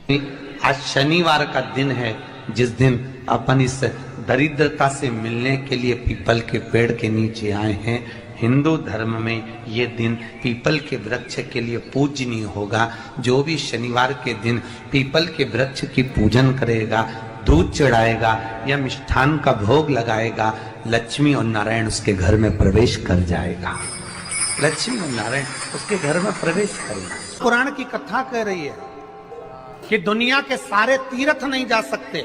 आज शनिवार का दिन है, जिस दिन अपन इस दरिद्रता से मिलने के लिए पीपल के पेड़ के नीचे आए हैं। हिंदू धर्म में ये दिन पीपल के वृक्ष के लिए पूजनीय होगा। जो भी शनिवार के दिन पीपल के वृक्ष की पूजन करेगा, दूध चढ़ाएगा या मिष्ठान का भोग लगाएगा, लक्ष्मी और नारायण उसके घर में प्रवेश कर जाएगा। लक्ष्मी और नारायण उसके घर में प्रवेश करेगा। पुराण की कथा कह रही है कि दुनिया के सारे तीर्थ नहीं जा सकते,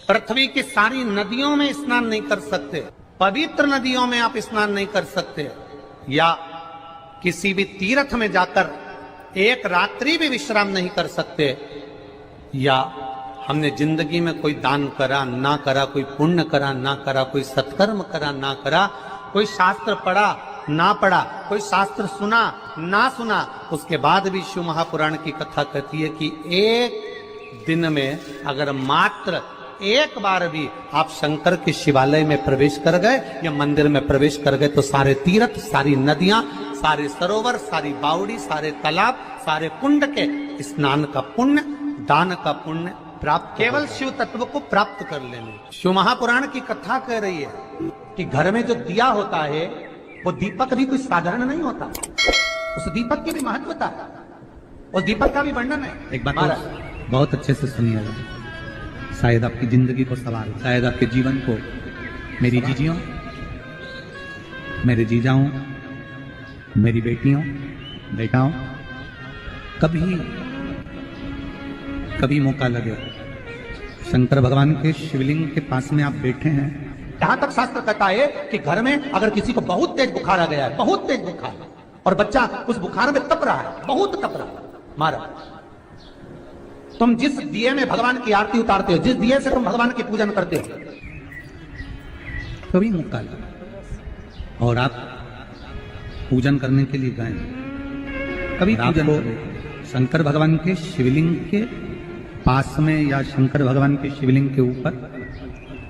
पृथ्वी की सारी नदियों में स्नान नहीं कर सकते, पवित्र नदियों में आप स्नान नहीं कर सकते, या किसी भी तीर्थ में जाकर एक रात्रि भी विश्राम नहीं कर सकते, या हमने जिंदगी में कोई दान करा ना करा, कोई पुण्य करा ना करा, कोई सत्कर्म करा ना करा, कोई शास्त्र पढ़ा ना पढ़ा, कोई शास्त्र सुना ना सुना, उसके बाद भी शिव महापुराण की कथा कहती है कि एक दिन में अगर मात्र एक बार भी आप शंकर के शिवालय में प्रवेश कर गए या मंदिर में प्रवेश कर गए तो सारे तीर्थ, सारी नदियां, सारे सरोवर, सारी बावड़ी, सारे तालाब, सारे कुंड के स्नान का पुण्य, दान का पुण्य प्राप्त, केवल शिव तत्व को प्राप्त कर लेने। शिव महापुराण की कथा कह रही है कि घर में जो दिया होता है वो दीपक भी कोई साधारण नहीं होता, उस दीपक की भी महत्वता है, उस दीपक का भी वर्णन है। एक बात बहुत अच्छे से सुनिएगा, शायद आपकी जिंदगी को सवार, शायद आपके जीवन को। मेरी जीजियों, मेरे जीजाओं, मेरी बेटियों, बेटाओं, कभी मौका लगे, शंकर भगवान के शिवलिंग के पास में आप बैठे हैं। जहां तक शास्त्र कहता है कि घर में अगर किसी को बहुत तेज बुखार आ गया है, बहुत तेज बुखार, और बच्चा उस बुखार में तप रहा है, बहुत तप रहा है, मारा, तुम जिस दिए में भगवान की आरती उतारते हो, जिस दिए से तुम भगवान की पूजन करते हो, कभी मौका लगा और आप पूजन करने के लिए गए, कभी पूजन को शंकर भगवान के शिवलिंग के पास में या शंकर भगवान के शिवलिंग के ऊपर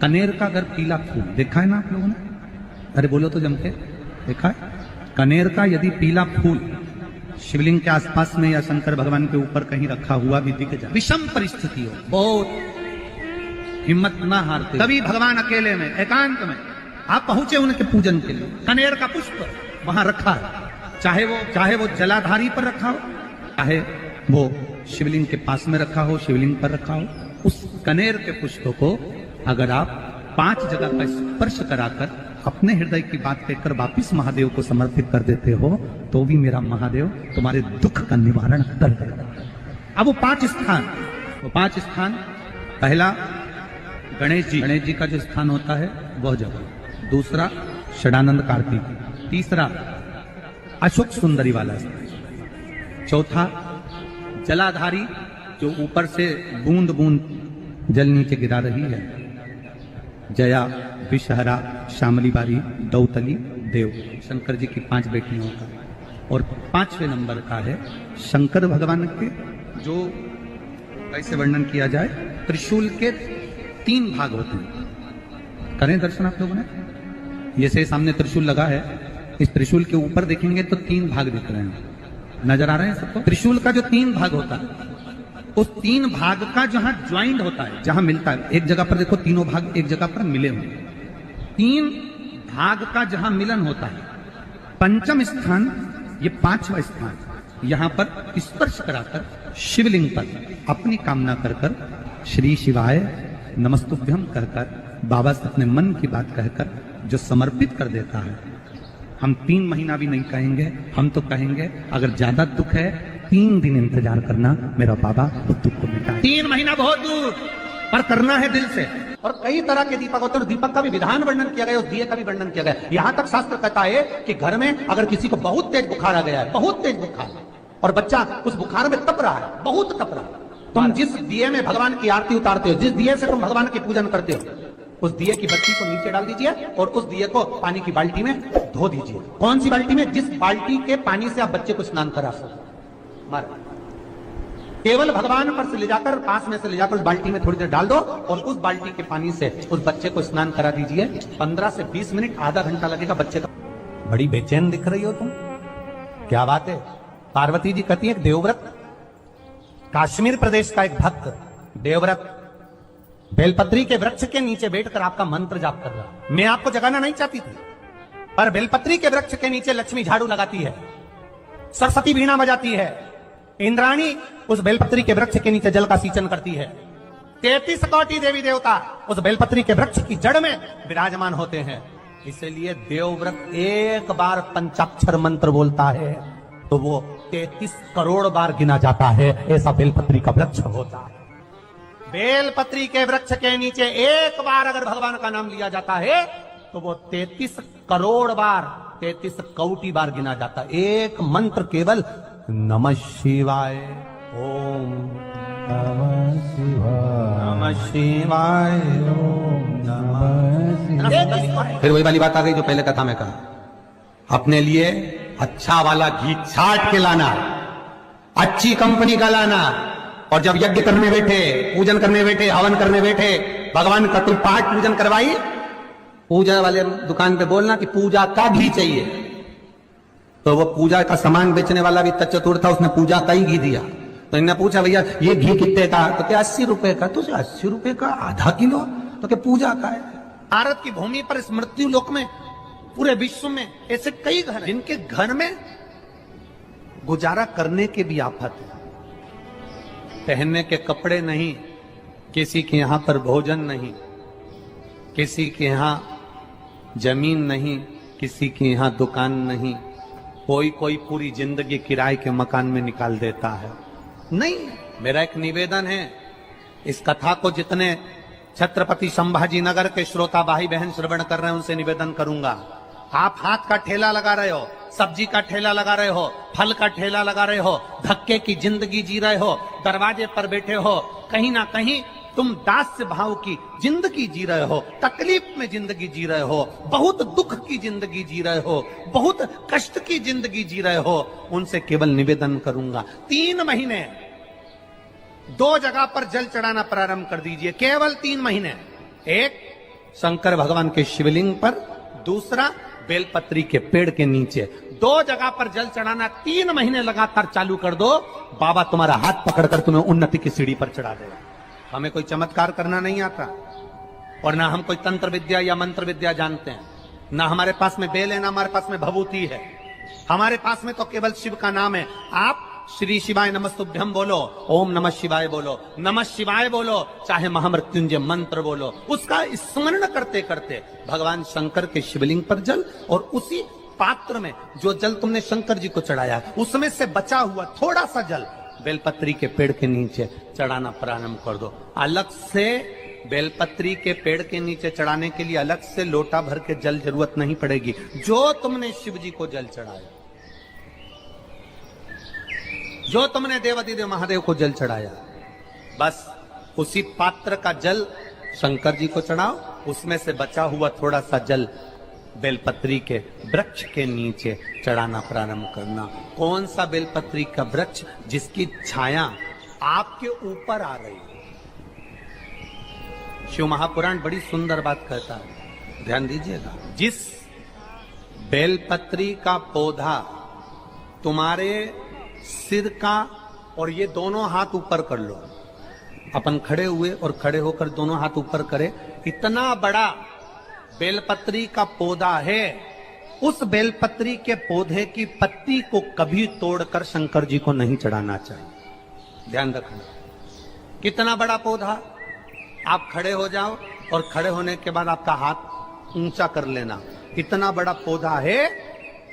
कनेर का अगर पीला फूल देखा है ना आप लोगों ने? अरे बोलो तो जम के, देखा है? कनेर का यदि पीला फूल शिवलिंग के आसपास में या शंकर भगवान के ऊपर कहीं रखा हुआ भी दिख जाए, विषम परिस्थिति हो, बहुत हिम्मत ना हारते, कभी भगवान अकेले में एकांत में आप पहुंचे उनके पूजन के लिए, कनेर का पुष्प वहां रखा है, चाहे वो जलाधारी पर रखा हो, चाहे वो शिवलिंग के पास में रखा हो, शिवलिंग पर रखा हो, उस कनेर के पुष्प को अगर आप 5 जगह का स्पर्श कराकर अपने हृदय की बात कहकर वापिस महादेव को समर्पित कर देते हो तो भी मेरा महादेव तुम्हारे दुख का निवारण कर देगा। अब वो 5 स्थान, पहला गणेश जी का जो स्थान होता है वह जगह, दूसरा षडानंद कार्तिक, तीसरा अशोक सुंदरी वाला स्थान, चौथा जलाधारी जो ऊपर से बूंद बूंद जल नीचे गिरा रही है, जया, विषहरा, शामली बारी, दौतली, देव, शंकर जी की 5 बेटियों का, और 5वें नंबर का है शंकर भगवान के, जो कैसे वर्णन किया जाए, त्रिशूल के 3 भाग होते हैं। करें दर्शन आप लोगों ने? जैसे सामने त्रिशूल लगा है, इस त्रिशूल के ऊपर देखेंगे तो 3 भाग दिख रहे हैं, नजर आ रहे हैं सबको? त्रिशूल का जो 3 भाग होता है, उस 3 भाग का जहां ज्वाइंट होता है, जहां मिलता है, एक जगह पर देखो तीनों भाग एक जगह पर मिले हुए, 3 भाग का जहां मिलन होता है, पंचम स्थान, ये 5वां स्थान, यहां पर स्पर्श कराकर शिवलिंग पर अपनी कामना कर श्री शिवाय नमस्तुभ्यम कहकर बाबा से अपने मन की बात कहकर जो समर्पित कर देता है, हम 3 महीना भी नहीं कहेंगे, हम तो कहेंगे अगर ज्यादा दुख है 3 दिन इंतजार करना, मेरा बाबा वो दुख को मिटा। 3 महीना बहुत दूर, पर करना है दिल से। और कई तरह के दीपक होते हैं, दीपक का भी विधान वर्णन किया गया, उस दिए का भी वर्णन किया गया। यहां तक शास्त्र कहता है कि घर में अगर किसी को बहुत तेज बुखार आ गया है, बहुत तेज बुखार, और बच्चा उस बुखार में तप रहा है, बहुत तप रहा है, तुम जिस दिए में भगवान की आरती उतारते हो, जिस दिए से तुम भगवान की पूजन करते हो, उस दिए की बत्ती को नीचे डाल दीजिए और उस दिए को पानी की बाल्टी में धो दीजिए। कौन सी बाल्टी में? जिस बाल्टी के पानी से आप बच्चे को स्नान करा सको, केवल भगवान पर से ले जाकर, पास में से ले जाकर उस बाल्टी में थोड़ी देर डाल दो और उस बाल्टी के पानी से उस बच्चे को स्नान करा दीजिए। 15 से 20 मिनट, आधा घंटा लगेगा बच्चे का। बड़ी बेचैन दिख रही हो तुम, क्या बात है? पार्वती जी कहती है देवव्रत कश्मीर प्रदेश का एक भक्त देवव्रत बेलपत्री के वृक्ष के नीचे बैठकर आपका मंत्र जाप कर रहा। मैं आपको जगाना नहीं चाहती थी, पर बेलपत्री के वृक्ष के नीचे लक्ष्मी झाड़ू लगाती है, सरस्वती वीणा बजाती है, इंद्राणी उस बेलपत्री के वृक्ष के नीचे जल का सिंचन करती है, 33 कोटि देवी देवता उस बेलपत्री के वृक्ष की जड़ में विराजमान होते हैं। इसलिए देवव्रत एक बार पंचाक्षर मंत्र बोलता है तो वो 33 करोड़ बार गिना जाता है। ऐसा बेलपत्री का वृक्ष होता है। बेलपत्री के वृक्ष के नीचे एक बार अगर भगवान का नाम लिया जाता है तो वो 33 करोड़ बार, 33 कोटि बार गिना जाता है। एक मंत्र केवल नमः शिवाय, ओम नमः शिवाय, नमः शिवाय, ओम नमः शिवाय। फिर वही वाली बात आ गई जो पहले कथा में कहा, अपने लिए अच्छा वाला घी छाट के लाना, अच्छी कंपनी का लाना, और जब यज्ञ करने बैठे, पूजन करने बैठे, हवन करने बैठे, भगवान का कोई पाठ पूजन करवाई, पूजा वाले दुकान पे बोलना कि पूजा का घी चाहिए। तो वो पूजा का सामान बेचने वाला भी तचतुर था, उसने पूजा का ही घी दिया। तो इन्होंने पूछा भैया ये घी कितने का? तो क्या 80 रुपए का? तो 80 रुपए का आधा किलो? तो क्या पूजा का है? भारत की भूमि पर इस मृत्यु लोक में पूरे विश्व में ऐसे कई घर हैं जिनके घर में गुजारा करने के भी आफत है, पहनने के कपड़े नहीं, किसी के यहां पर भोजन नहीं, किसी के यहां जमीन नहीं, किसी के यहां दुकान नहीं, कोई पूरी जिंदगी किराए के मकान में निकाल देता है। नहीं, मेरा एक निवेदन है, इस कथा को जितने छत्रपति संभाजी नगर के श्रोता भाई बहन श्रवण कर रहे हैं उनसे निवेदन करूंगा, आप हाथ का ठेला लगा रहे हो, सब्जी का ठेला लगा रहे हो, फल का ठेला लगा रहे हो, धक्के की जिंदगी जी रहे हो, दरवाजे पर बैठे हो, कहीं ना कहीं तुम दास्य भाव की जिंदगी जी रहे हो, तकलीफ में जिंदगी जी रहे हो, बहुत दुख की जिंदगी जी रहे हो, बहुत कष्ट की जिंदगी जी रहे हो, उनसे केवल निवेदन करूंगा 3 महीने 2 जगह पर जल चढ़ाना प्रारंभ कर दीजिए, केवल 3 महीने। एक शंकर भगवान के शिवलिंग पर, दूसरा बेलपत्री के पेड़ के नीचे, 2 जगह पर जल चढ़ाना 3 महीने लगातार चालू कर दो, बाबा तुम्हारा हाथ पकड़कर तुम्हें उन्नति की सीढ़ी पर चढ़ा देगा। हमें कोई चमत्कार करना नहीं आता, और ना हम कोई तंत्र विद्या या मंत्र विद्या जानते हैं, ना हमारे पास में बेल है, ना हमारे पास में भभूति है, हमारे पास में तो केवल शिव का नाम है। आप श्री शिवाय नमस्तुभ्यम बोलो, ओम नमः शिवाय बोलो, नमः शिवाय बोलो, चाहे महामृत्युंजय मंत्र बोलो, उसका स्मरण करते करते भगवान शंकर के शिवलिंग पर जल, और उसी पात्र में जो जल तुमने शंकर जी को चढ़ाया उसमें से बचा हुआ थोड़ा सा जल बेलपत्री के पेड़ के नीचे चढ़ाना प्रारंभ कर दो। अलग से बेलपत्री के पेड़ के नीचे चढ़ाने के लिए अलग से लोटा भर के जल जरूरत नहीं पड़ेगी। जो तुमने शिव जी को जल चढ़ाया, जो तुमने देवादिदेव महादेव को जल चढ़ाया, बस उसी पात्र का जल शंकर जी को चढ़ाओ, उसमें से बचा हुआ थोड़ा सा जल बेलपत्री के वृक्ष के नीचे चढ़ाना प्रारंभ करना। कौन सा बेलपत्री का वृक्ष? जिसकी छाया आपके ऊपर आ रही है। शिव महापुराण बड़ी सुंदर बात कहता है, ध्यान दीजिएगा। जिस बेलपत्री का पौधा तुम्हारे सिर का, और ये दोनों हाथ ऊपर कर लो, अपन खड़े हुए और खड़े होकर दोनों हाथ ऊपर करे, इतना बड़ा बेलपत्री का पौधा है, उस बेलपत्री के पौधे की पत्ती को कभी तोड़कर शंकर जी को नहीं चढ़ाना चाहिए। ध्यान रखना, कितना बड़ा पौधा। आप खड़े हो जाओ और खड़े होने के बाद आपका हाथ ऊंचा कर लेना, इतना बड़ा पौधा है,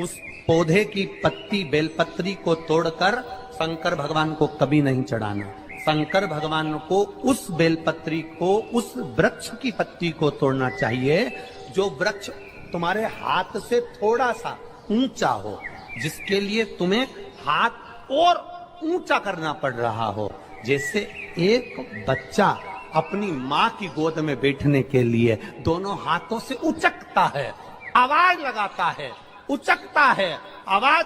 उस पौधे की पत्ती बेलपत्री को तोड़कर शंकर भगवान को कभी नहीं चढ़ाना। शंकर भगवान को उस बेलपत्री को, उस वृक्ष की पत्ती को तोड़ना चाहिए जो वृक्ष तुम्हारे हाथ से थोड़ा सा ऊंचा हो, जिसके लिए तुम्हें हाथ और ऊंचा करना पड़ रहा हो। जैसे एक बच्चा अपनी माँ की गोद में बैठने के लिए दोनों हाथों से उचकता है, आवाज लगाता है, उचकता है, आवाज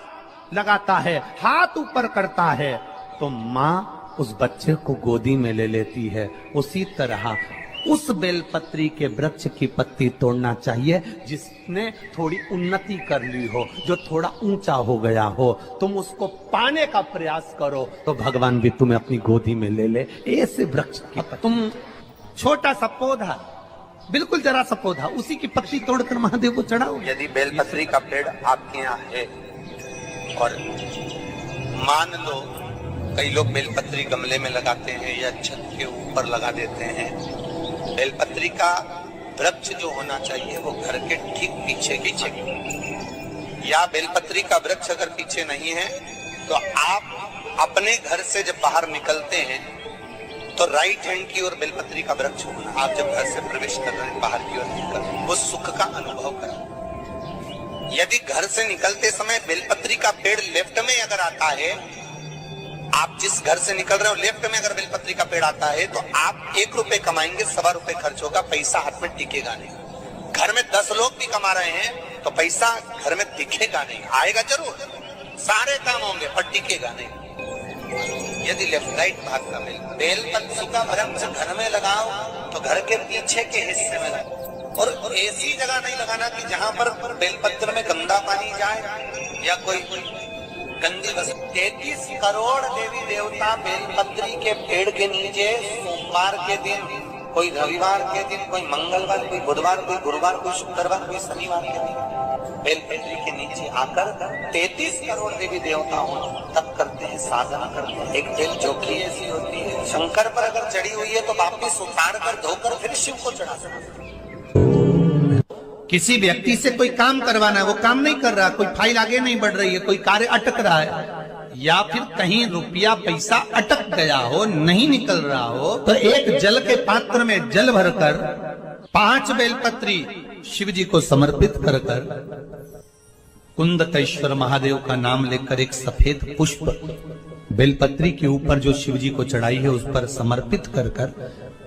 लगाता है, हाथ ऊपर करता है, तो माँ उस बच्चे को गोदी में ले लेती है। उसी तरह उस बेलपत्री के वृक्ष की पत्ती तोड़ना चाहिए जिसने थोड़ी उन्नति कर ली हो, जो थोड़ा ऊंचा हो गया हो। तुम उसको पाने का प्रयास करो तो भगवान भी तुम्हें अपनी गोदी में ले ले। ऐसे वृक्ष की तुम छोटा सा पौधा, बिल्कुल जरा सा पौधा, उसी की पत्ती तोड़कर महादेव को चढ़ाओ। यदि बेलपत्री का पेड़ आपके यहाँ है और मान लो कई लोग बेलपत्री गमले में लगाते हैं या छत के ऊपर लगा देते हैं, बेलपत्री का वृक्ष जो होना चाहिए वो घर के ठीक पीछे पीछे, या बेलपत्री का वृक्ष अगर पीछे नहीं है तो आप अपने घर से जब बाहर निकलते हैं तो राइट हैंड की ओर बेलपत्री का वृक्ष होना। आप जब घर से प्रवेश कर रहे हैं बाहर की ओर निकल, वो सुख का अनुभव करें। यदि घर से निकलते समय बेलपत्री का पेड़ लेफ्ट में अगर आता है, आप जिस घर से निकल रहे हो लेफ्ट में अगर बेलपत्री का पेड़ आता है तो आप 1 रुपए कमाएंगे, 1.25 रुपए खर्च होगा, पैसा हाथ में टिकेगा नहीं। घर में 10 लोग भी कमा रहे हैं तो पैसा घर में दिखेगा नहीं, आएगा जरूर, सारे काम होंगे पर टिकेगा नहीं। यदि लेफ्ट राइट भाग का बेलपत्री का वृक्ष घर में लगाओ तो घर के पीछे के हिस्से में लगाओ, और ऐसी जगह नहीं लगाना कि जहां पर बेलपत्र में गंदा पानी जाए या कोई गंदी बस। 33 करोड़ देवी देवता बेलपत्री के पेड़ के नीचे सोमवार के दिन, कोई रविवार के दिन, कोई मंगलवार, कोई बुधवार, कोई गुरुवार, कोई शुक्रवार, कोई शनिवार के दिन बेलपत्री के नीचे आकर 33 करोड़ देवी देवता हो तब करते हैं, साधना करते हैं। एक बेल चौकी ऐसी होती है, शंकर पर अगर चढ़ी हुई है तो वापिस उतार कर धोकर फिर शिव को चढ़ा सकते। किसी व्यक्ति से कोई काम करवाना है, वो काम नहीं कर रहा, कोई फाइल आगे नहीं बढ़ रही है, कोई कार्य अटक रहा है, या फिर कहीं रुपया पैसा अटक गया हो, नहीं निकल रहा हो, तो एक जल के पात्र में जल भरकर 5 बेलपत्री शिव जी को समर्पित कर कुंदकेश्वर महादेव का नाम लेकर एक सफेद पुष्प बेलपत्री के ऊपर जो शिव जी को चढ़ाई है उस पर समर्पित कर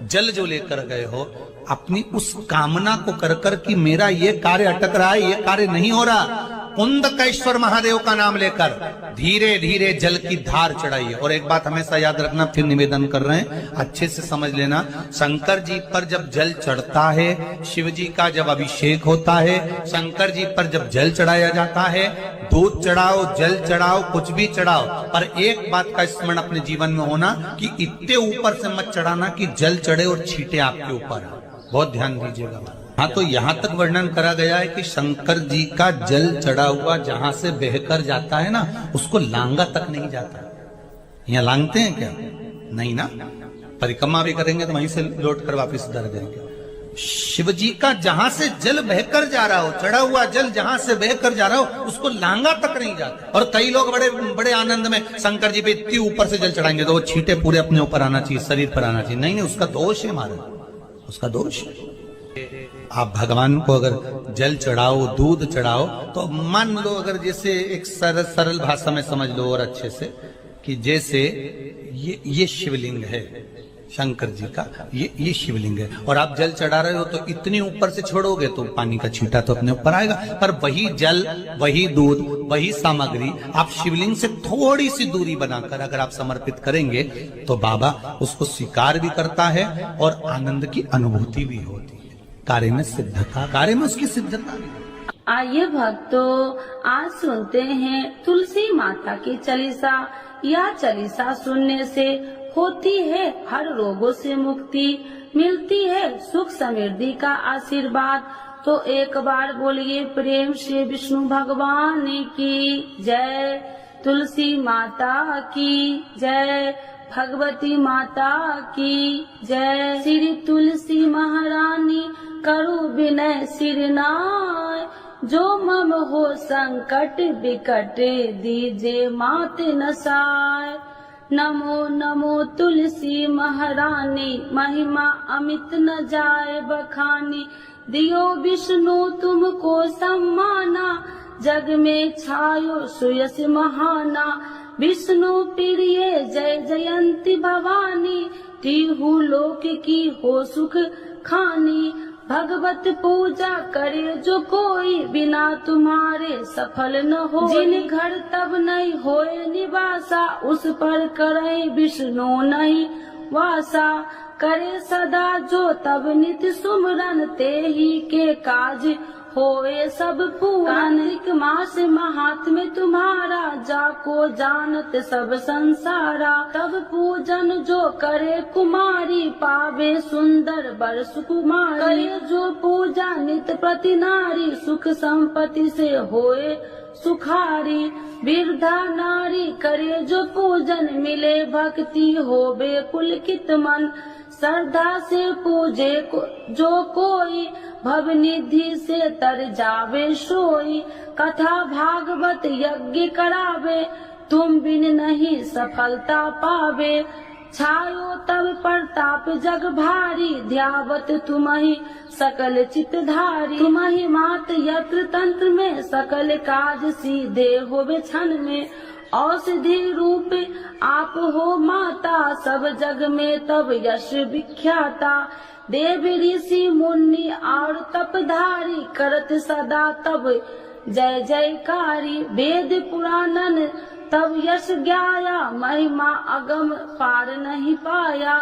जल जो लेकर गए हो, अपनी उस कामना को कर कि मेरा ये कार्य अटक रहा है, ये कार्य नहीं हो रहा, कुंदकेश्वर महादेव का नाम लेकर धीरे धीरे जल की धार चढ़ाइए। और एक बात हमेशा याद रखना, फिर निवेदन कर रहे हैं, अच्छे से समझ लेना, शंकर जी पर जब जल चढ़ता है, शिव जी का जब अभिषेक होता है, शंकर जी पर जब जल चढ़ाया जाता है, दूध चढ़ाओ, जल चढ़ाओ, कुछ भी चढ़ाओ, पर एक बात का स्मरण अपने जीवन में होना कि इतने ऊपर से मत चढ़ाना कि जल चढ़े और छींटे आपके ऊपर। बहुत ध्यान दीजिएगा। हाँ, तो यहाँ तक वर्णन करा गया है कि शंकर जी का जल चढ़ा हुआ जहां से बहकर जाता है ना, उसको लांगा तक नहीं जाता। यहाँ लांगते हैं क्या? नहीं ना, परिक्रमा भी करेंगे तो वहीं से लौट कर वापिस उधर जाएंगे। शिव जी का जहां से जल बहकर जा रहा हो, चढ़ा हुआ जल जहां से बहकर जा रहा हो, उसको लांगा तक नहीं जाता। और कई लोग बड़े बड़े आनंद में शंकर जी पे इतनी ऊपर से जल चढ़ाएंगे तो वो छींटे पूरे अपने ऊपर आना चाहिए, शरीर पर आना चाहिए। नहीं, उसका दोष है महाराज, उसका दोष है। आप भगवान को अगर जल चढ़ाओ, दूध चढ़ाओ, तो मान लो अगर जैसे एक सरल भाषा में समझ लो और अच्छे से, कि जैसे ये शिवलिंग है शंकर जी का, ये शिवलिंग है, और आप जल चढ़ा रहे हो तो इतनी ऊपर से छोड़ोगे तो पानी का छींटा तो अपने ऊपर आएगा, पर वही जल, वही दूध, वही सामग्री आप शिवलिंग से थोड़ी सी दूरी बनाकर अगर आप समर्पित करेंगे तो बाबा उसको स्वीकार भी करता है और आनंद की अनुभूति भी होती है। कार्य में सिद्धता, कार्य में उसकी सिद्धता। आइए भक्तों, आज सुनते हैं तुलसी माता की चालीसा। यह चालीसा सुनने से होती है हर रोगों से मुक्ति, मिलती है सुख समृद्धि का आशीर्वाद। तो एक बार बोलिए प्रेम से विष्णु भगवान की जय, तुलसी माता की जय, भगवती माता की जय। श्री तुलसी महारानी करु विनय सिरनाय, जो मम हो संकट विकट दीजे मात नसाय। नमो नमो तुलसी महारानी, महिमा अमित न जाए बखानी। दियो विष्णु तुमको सम्माना, जग में छायो सुयस महाना। विष्णु प्रिय जय जयंती भवानी, तिहु लोक की हो सुख खानी। भगवत पूजा करे जो कोई, बिना तुम्हारे सफल न हो। जिन घर तब नहीं होए निवासा, उस पर करे विष्णु नहीं वासा। करे सदा जो तब नित सुमरन ते ही के काज होए सब पूरन। कार्तिक मास महात्म्य तुम्हारा जाको जानत सब संसारा। तब पूजन जो करे कुमारी पावे सुंदर बर सुकुमारी। करे जो पूजा नित प्रति नारी सुख संपत्ति से होए सुखारी। वृद्धा नारी करे जो पूजन मिले भक्ति होवे पुलकित मन। श्रद्धा से पूजे जो कोई भवनिधि से तर जावे सोई। कथा भागवत यज्ञ करावे तुम बिन नहीं सफलता पावे। छायो तब प्रताप जग भारी ध्यावत तुम्हि सकल चितधारी। तुम्हि मात यत्र तंत्र में सकल काज सीधे होवे क्षण में। औषधि रूप आप हो माता सब जग में तब यश विख्याता। देव ऋषि मुनि और तपधारी करत सदा तब जय जयकारी। वेद पुराणन तब यश ज्ञाया महिमा अगम पार नहीं पाया।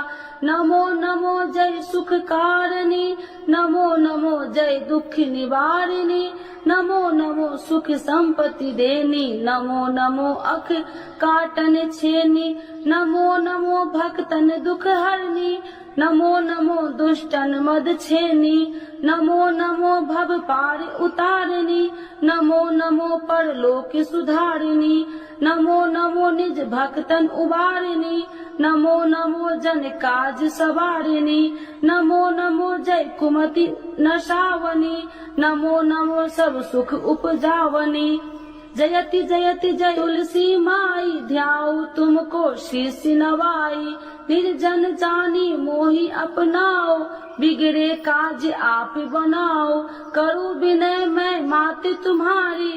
नमो नमो जय सुख कारिणी नमो नमो जय दुख निवारिणी। नमो नमो सुख संपत्ति देनी नमो नमो अख काटन छेनी। नमो नमो भक्तन दुख हरनी नमो नमो दुष्टन मद छेनी। नमो नमो भव पार उतारनी नमो नमो परलोक सुधारिणी। नमो नमो निज भक्तन उबारिणी नमो नमो जन काज सवारिणी। नमो नमो जय कुमति नशावनी नमो नमो सब सुख उपजावनी। जयति जयति जय तुलसी माई ध्याऊ तुमको शीश नवाई। निर्जन जानी मोहि अपनाओ बिगड़े काज आप बनाओ। करूँ विनय मैं माते तुम्हारी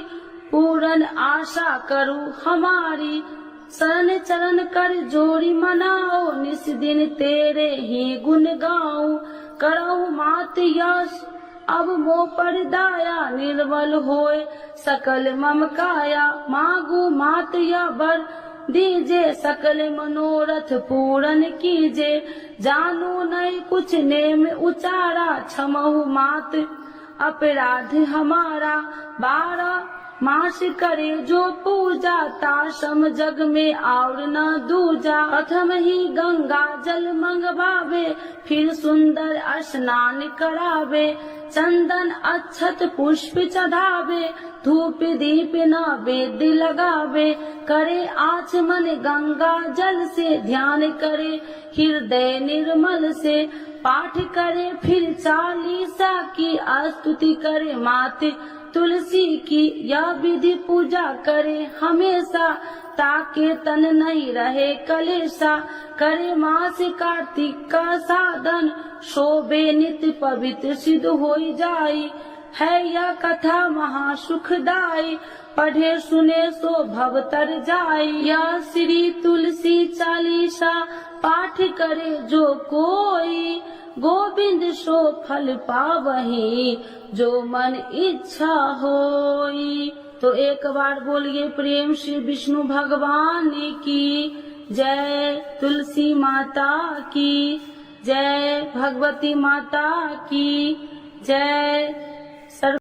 पूरन आशा करूँ हमारी। शरण चरण कर जोड़ी मनाओ निस दिन तेरे ही गुण गाऊं। करऊ मात यश अब मोह पर दाया निर्मल होए सकल मम काया। मांगू मात या बर दीजे सकल मनोरथ पूरन कीजे। जानू नहीं कुछ नेम उचारा क्षमहु मात अपराध हमारा। 12 मास करे जो पूजा ताशम जग में और न दूजा। प्रथम ही गंगा जल मंगवावे फिर सुंदर स्नान करावे। चंदन अक्षत पुष्प चढ़ावे धूप दीप नैवेद्य लगावे। करे आचमन गंगा जल से ध्यान करे हृदय निर्मल से। पाठ करे फिर चालीसा की स्तुति करे माते तुलसी की। यह विधि पूजा करे हमेशा ताके तन नहीं रहे कलेशा। करे मास कार्तिक का साधन शोभे नित्य पवित्र सिद्ध हो जाई। है यह कथा महासुखदाई पढ़े सुने सो भव तर जाई। यह श्री तुलसी चालीसा पाठ करे जो कोई। गोविंद सो फल पावही जो मन इच्छा होई। तो एक बार बोलिए प्रेम श्री विष्णु भगवान की जय। तुलसी माता की जय। भगवती माता की जय।